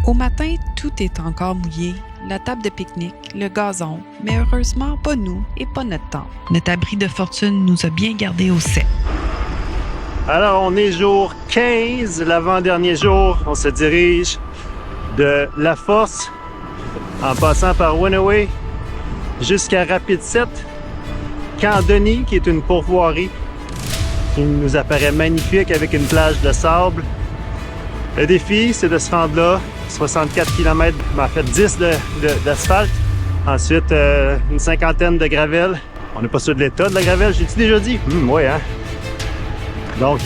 Au matin, tout est encore mouillé, la table de pique-nique, le gazon, mais heureusement pas nous et pas notre tente. Notre abri de fortune nous a bien gardés au sec. Alors, on est jour 15, l'avant-dernier jour. On se dirige de La Force en passant par Winaway jusqu'à Rapid 7, Camp Denis, qui est une pourvoirie qui nous apparaît magnifique avec une plage de sable. Le défi, c'est de se rendre là, 64 km, en fait 10 d'asphalte. Ensuite, une cinquantaine de gravel. On n'est pas sûr de l'état de la gravel, j'ai-tu déjà dit? Oui, hein? Donc,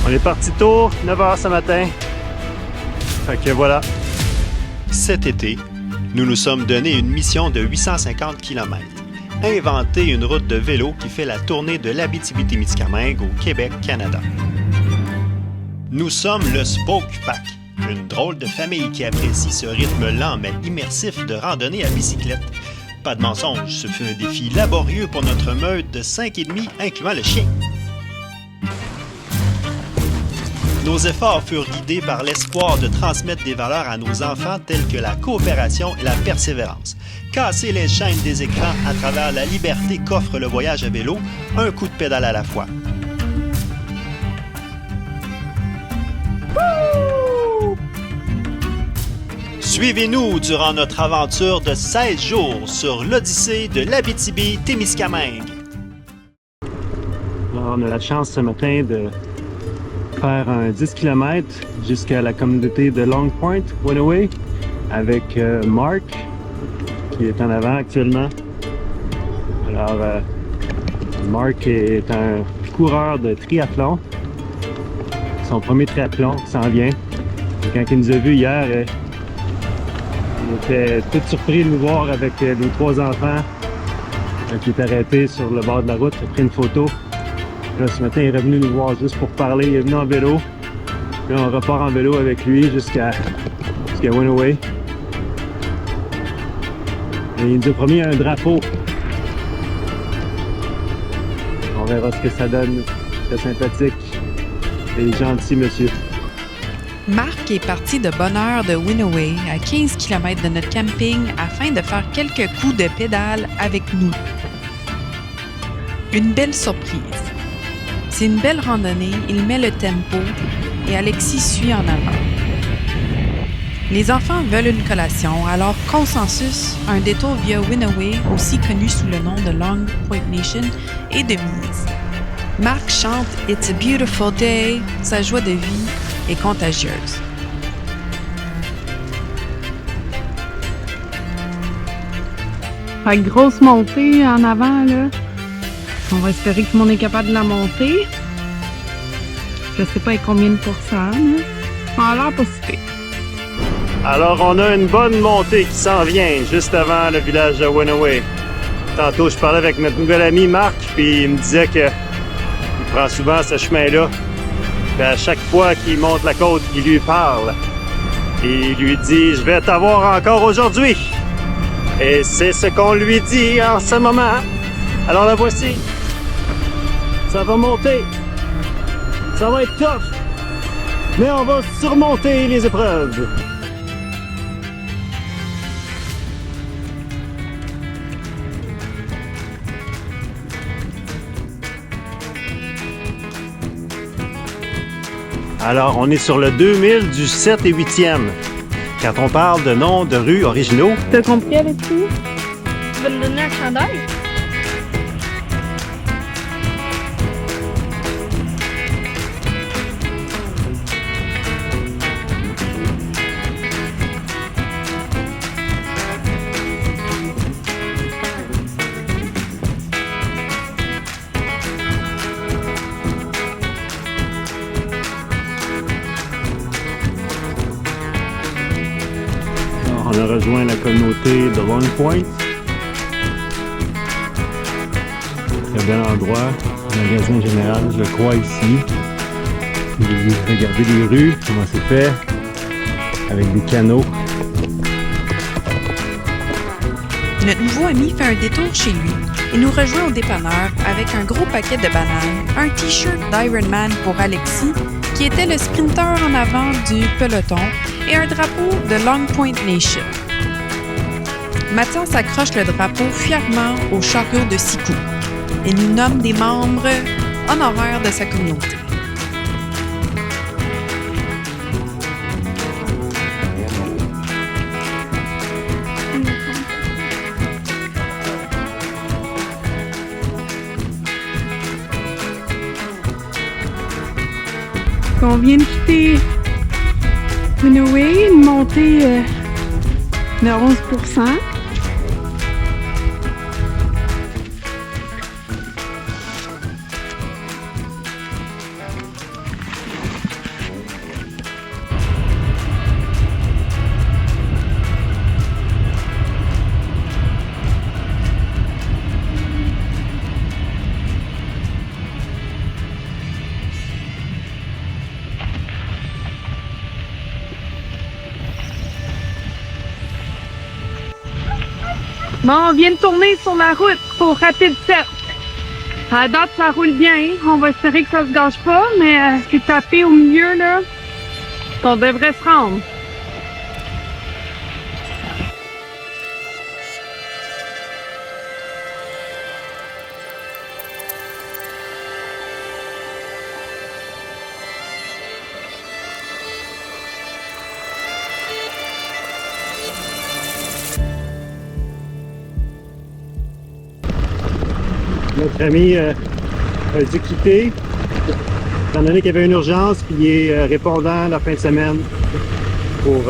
on est parti tôt, 9h ce matin. Fait que voilà. Cet été, nous nous sommes donné une mission de 850 km. Inventer une route de vélo qui fait la tournée de l'Abitibi-Témiscamingue au Québec, Canada. Nous sommes le Spoke Pack, une drôle de famille qui apprécie ce rythme lent mais immersif de randonnée à bicyclette. Pas de mensonge, ce fut un défi laborieux pour notre meute de 5,5, incluant le chien. Nos efforts furent guidés par l'espoir de transmettre des valeurs à nos enfants telles que la coopération et la persévérance. Casser les chaînes des écrans à travers la liberté qu'offre le voyage à vélo, un coup de pédale à la fois. Suivez-nous durant notre aventure de 16 jours sur l'Odyssée de l'Abitibi-Témiscamingue. Alors, on a la chance ce matin de faire un 10 km jusqu'à la communauté de Long Point, Winaway, avec Mark, qui est en avant actuellement. Alors, Mark est un coureur de triathlon. Son premier triathlon qui s'en vient. Et quand il nous a vus hier, il était tout surpris de nous voir avec les 3 enfants qui étaient arrêtés sur le bord de la route. Il a pris une photo. Là, ce matin, il est revenu nous voir juste pour parler. Il est venu en vélo. Là, on repart en vélo avec lui jusqu'à Winaway. Et il nous a promis un drapeau. On verra ce que ça donne. C'est sympathique et gentil, monsieur. Marc est parti de bonne heure de Winaway, à 15 km de notre camping, afin de faire quelques coups de pédale avec nous. Une belle surprise. C'est une belle randonnée, il met le tempo et Alexis suit en avant. Les enfants veulent une collation, alors consensus, un détour via Winaway, aussi connu sous le nom de Long Point Nation, est de mise. Marc chante « It's a beautiful day », sa joie de vie est contagieuse. Fait que grosse montée en avant, là. On va espérer que tout le monde est capable de la monter. Je sais pas à combien de pourcents, là. Ça a l'air pas si pire. Alors, on a une bonne montée qui s'en vient juste avant le village de Winaway. Tantôt, je parlais avec notre nouvel ami Marc, puis il me disait qu'il prend souvent ce chemin-là. Puis à chaque fois qu'il monte la côte, il lui parle. Et il lui dit « Je vais t'avoir encore aujourd'hui ». Et c'est ce qu'on lui dit en ce moment. Alors la voici. Ça va monter. Ça va être tough. Mais on va surmonter les épreuves. Alors, on est sur le 2000 du 7 et 8e. Quand on parle de noms de rues originaux... T'as compris, Alexis? Tu vas me donner un chandail? On a rejoint la communauté de Long Point. Très bel endroit, magasin général, je crois, ici. Regardez les rues, comment c'est fait, avec des canaux. Notre nouveau ami fait un détour chez lui et nous rejoint au dépanneur avec un gros paquet de bananes, un t-shirt d'Ironman pour Alexis, qui était le sprinter en avant du peloton, et un drapeau de Long Point Nation. Mathias accroche le drapeau fièrement au chariot de 6 coups et nous nomme des membres honoraires de sa communauté. On vient de quitter Winaway, une montée de 11%. Bon, on vient de tourner sur la route pour Rapid 7. À date, ça roule bien. On va espérer que ça se gâche pas, mais c'est tapé au milieu, là. On devrait se rendre. Notre ami a dû quitter, étant donné qu'il y avait une urgence, puis il est répondant la fin de semaine pour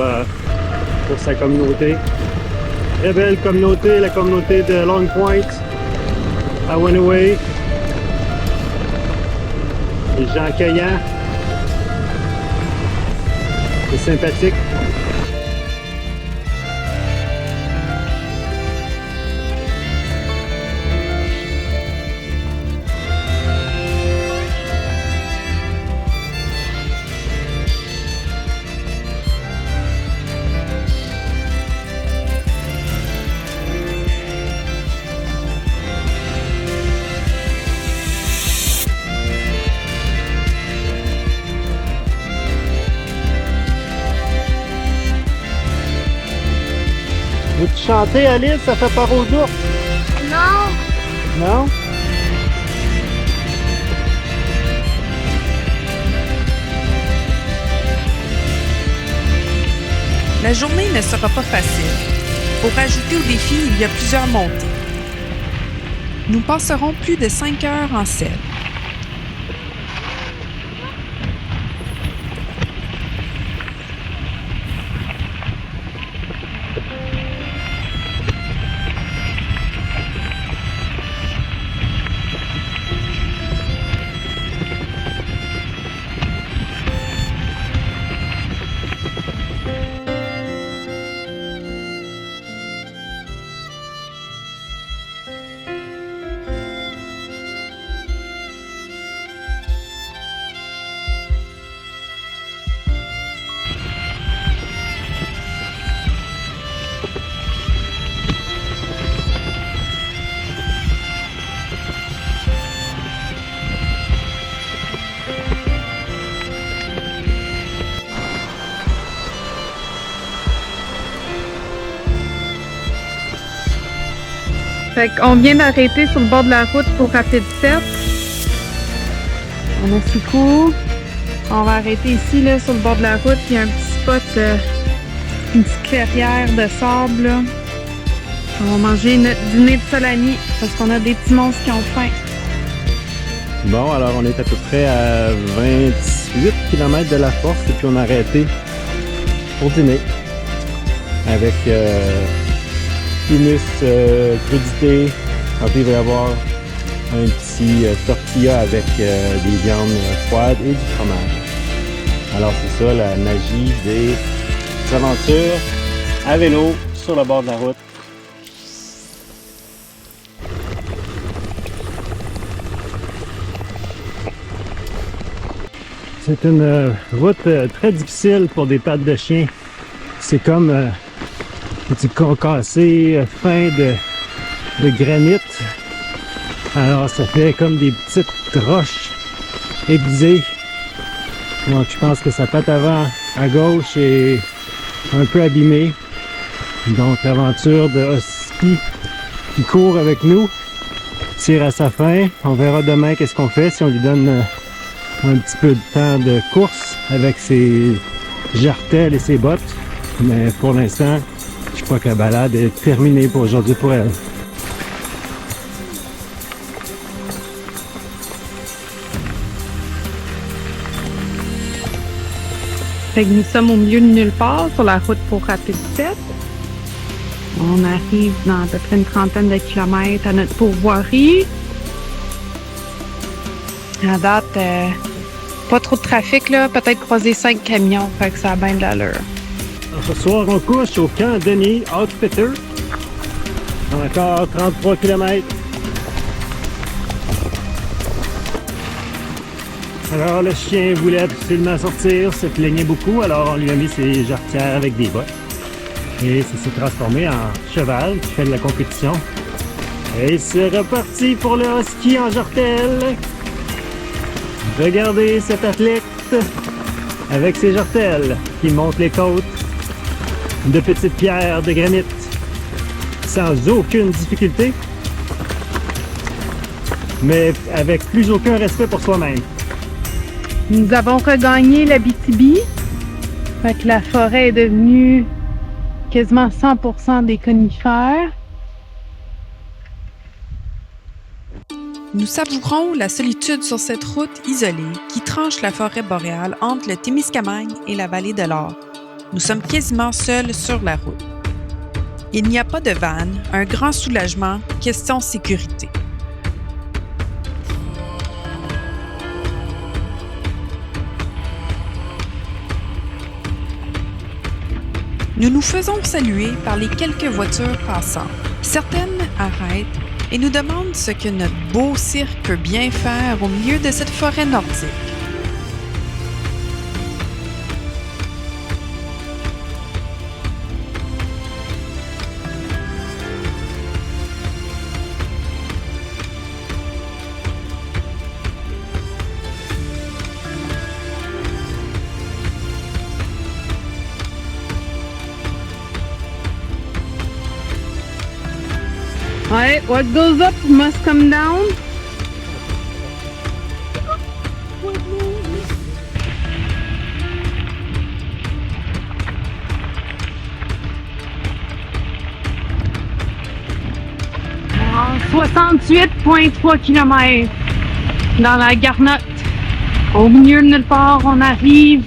sa communauté. Très belle communauté, la communauté de Long Point à Winaway. Les gens accueillants, c'est sympathique. Veux-tu chanter, Alice? Ça fait peur aux ours. Non. Non? La journée ne sera pas facile. Pour ajouter au défi, il y a plusieurs montées. Nous passerons plus de 5 heures en selle. Fait qu'on vient d'arrêter sur le bord de la route pour Rapid 7. On a 6 coups. On va arrêter ici, là, sur le bord de la route. Il y a un petit spot, une petite clairière de sable, là. On va manger notre dîner de salami parce qu'on a des petits monstres qui ont faim. Bon, alors on est à peu près à 28 km de la force et puis on a arrêté pour dîner avec hummus, crudité. Après, il va y avoir un petit tortilla avec des viandes froides et du fromage. Alors c'est ça la magie des aventures à vélo sur le bord de la route. C'est une route très difficile pour des pattes de chien. C'est comme du concassé fin de granit. Alors ça fait comme des petites roches aiguisées. Donc je pense que sa patte avant à gauche est un peu abîmé. Donc l'aventure de Husky qui court avec nous tire à sa fin. On verra demain qu'est-ce qu'on fait si on lui donne un petit peu de temps de course avec ses jartelles et ses bottes. Mais pour l'instant, je crois que la balade est terminée pour aujourd'hui pour elle. Fait que nous sommes au milieu de nulle part sur la route pour Rapid 7. On arrive dans à peu près une trentaine de kilomètres à notre pourvoirie. À date, pas trop de trafic, là. Peut-être croiser 5 camions, fait que ça a bien de l'allure. Ce soir, on couche au camp Denis Outfitter. Encore 33 km. Alors, le chien voulait absolument sortir, se plaignait beaucoup, alors on lui a mis ses jarretières avec des bottes. Et ça s'est transformé en cheval qui fait de la compétition. Et c'est reparti pour le husky en jartelle. Regardez cet athlète avec ses jartelles qui monte les côtes de petites pierres de granit sans aucune difficulté, mais avec plus aucun respect pour soi-même. Nous avons regagné l'Abitibi. Fait que la forêt est devenue quasiment 100% des conifères. Nous savourons la solitude sur cette route isolée qui tranche la forêt boréale entre le Témiscamingue et la vallée de l'Or. Nous sommes quasiment seuls sur la route. Il n'y a pas de van, un grand soulagement, question sécurité. Nous nous faisons saluer par les quelques voitures passantes. Certaines arrêtent et nous demandent ce que notre beau cirque peut bien faire au milieu de cette forêt nordique. Ouais, what goes up must come down. En 68,3 km dans la Garnotte. Au milieu de nulle part, on arrive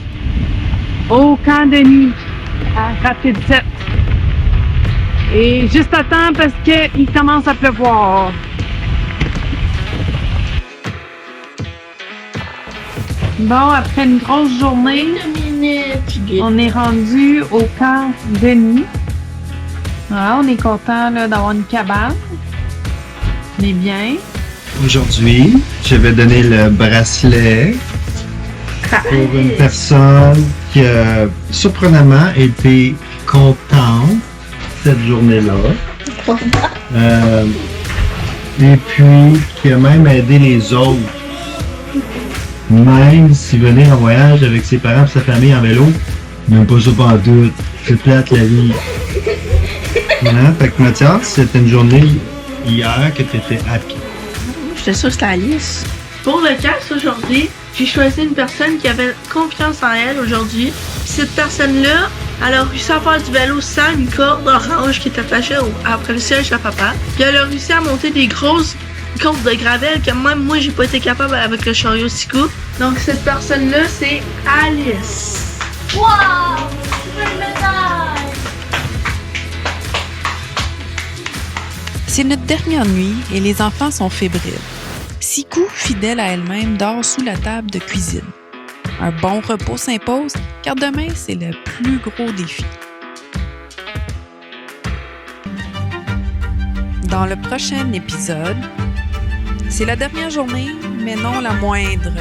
au camp Denis à Rapid 7. Et juste à temps parce qu'il commence à pleuvoir. Bon, après une grosse journée, on est rendu au camp Denis. Voilà, on est content là, d'avoir une cabane. On est bien. Aujourd'hui, je vais donner le bracelet pour une personne qui a surprenamment été contente cette journée-là. Et puis, qui a même aidé les autres. Même s'il venait en voyage avec ses parents et sa famille en vélo, même pas ça pas en doute. C'est plate la vie. Hein? Fait que Mathias, c'était une journée hier que tu étais happy. J'étais sûre que c'était Alice. Pour le casse aujourd'hui, j'ai choisi une personne qui avait confiance en elle aujourd'hui. Cette personne-là, elle a réussi à faire du vélo sans une corde orange qui est attachée après le siège à papa. Puis elle a réussi à monter des grosses côtes de gravel que même moi, j'ai pas été capable avec le chariot Sico. Donc cette personne-là, c'est Alice. Wow! Super médaille! C'est notre dernière nuit et les enfants sont fébriles. Sikou, fidèle à elle-même, dort sous la table de cuisine. Un bon repos s'impose, car demain, c'est le plus gros défi. Dans le prochain épisode, c'est la dernière journée, mais non la moindre.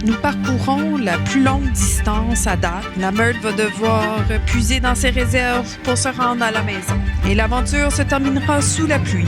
Nous parcourons la plus longue distance à date. La meute va devoir puiser dans ses réserves pour se rendre à la maison. Et l'aventure se terminera sous la pluie.